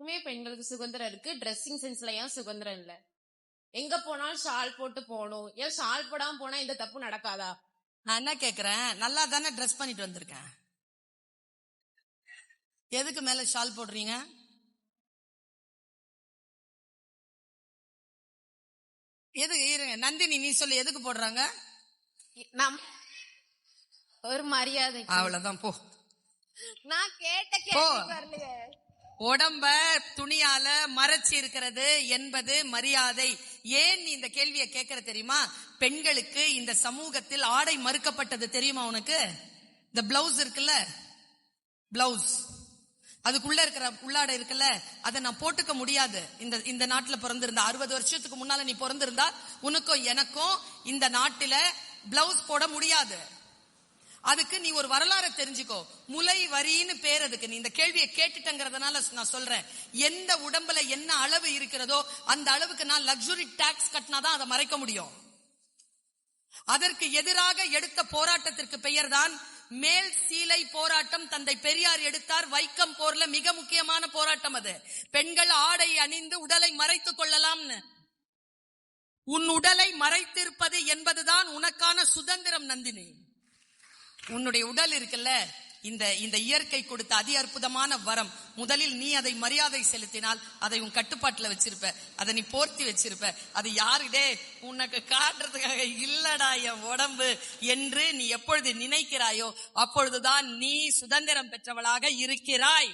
பெண்களுக்கு சுதந்திரம் இருக்கு. ட்ரெஸ்ஸிங் சென்ஸ்ல ஏன் சுதந்திரம் இல்ல? எங்க போனாலும் ஷால் போட்டு போகணும். ஏன் ஷால் போடாம போனா இந்த தப்பு நடக்காதா? நான் என்ன கேக்குறேன், நல்லா தானே ட்ரெஸ் பண்ணிட்டு வந்திருக்கேன், எதுக்கு மேல ஷால் போடுறீங்க? எதுக்கு? இருங்க நந்தினி, நீ சொல்லு, எதுக்கு போடுறாங்க? நம் ஒரு மரியாதை. அவ்வளவுதான், போ. நான் கேட்ட கேள்வி வரலையே. உடம்ப துணியால மறைச்சி இருக்கிறது என்பது மரியாதை. ஏன் நீ இந்த கேள்வியை கேட்கற தெரியுமா? பெண்களுக்கு இந்த சமூகத்தில் ஆடை மறுக்கப்பட்டது தெரியுமா உனக்கு? இந்த பிளவுஸ் இருக்குல்ல, பிளவுஸ், அதுக்குள்ள இருக்கிற உள்ளாடை இருக்குல்ல, அதை நான் போட்டுக்க முடியாது. இந்த நாட்டுல பிறந்திருந்தா 60 வருஷத்துக்கு முன்னால நீ பிறந்திருந்தா உனக்கும் எனக்கும் இந்த நாட்டில பிளவுஸ் போட முடியாது. அதுக்கு நீ ஒரு வரலாறு தெரிஞ்சுக்கோ. முலை வரின்னு பேர் அதுக்கு. நீ இந்த கேள்வியை கேட்டுட்டங்கிறதுனால நான் சொல்றேன், எந்த உடம்புல என்ன அளவு இருக்கிறதோ அந்த அளவுக்கு நான் லக்ஸுரி டாக்ஸ் கட்டினாதான் அதை மறைக்க முடியும். அதற்கு எதிராக எடுத்த போராட்டத்திற்கு பெயர் தான் மேல் சீலை போராட்டம். தந்தை பெரியார் எடுத்தார். வைக்கம் போர்ல மிக முக்கியமான போராட்டம் அது. பெண்கள் ஆடை அணிந்து உடலை மறைத்துக் கொள்ளலாம்னு. உன் உடலை மறைத்திருப்பது என்பதுதான் உனக்கான சுதந்திரம் நந்தினி. உன்னுடைய உடல் இருக்குல்ல, இந்த இயற்கை கொடுத்த அதி அற்புதமான வரம். முதலில் நீ அதை மரியாதை செலுத்தினால் அதை உன் கட்டுப்பாட்டுல வச்சிருப்ப, அதை நீ போர்த்தி வச்சிருப்ப. அது யாருடே உனக்கு காட்டுறதுக்காக இல்லடா என் உடம்பு என்று நீ எப்பொழுது நினைக்கிறாயோ அப்பொழுதுதான் நீ சுதந்திரம் பெற்றவளாக இருக்கிறாய்.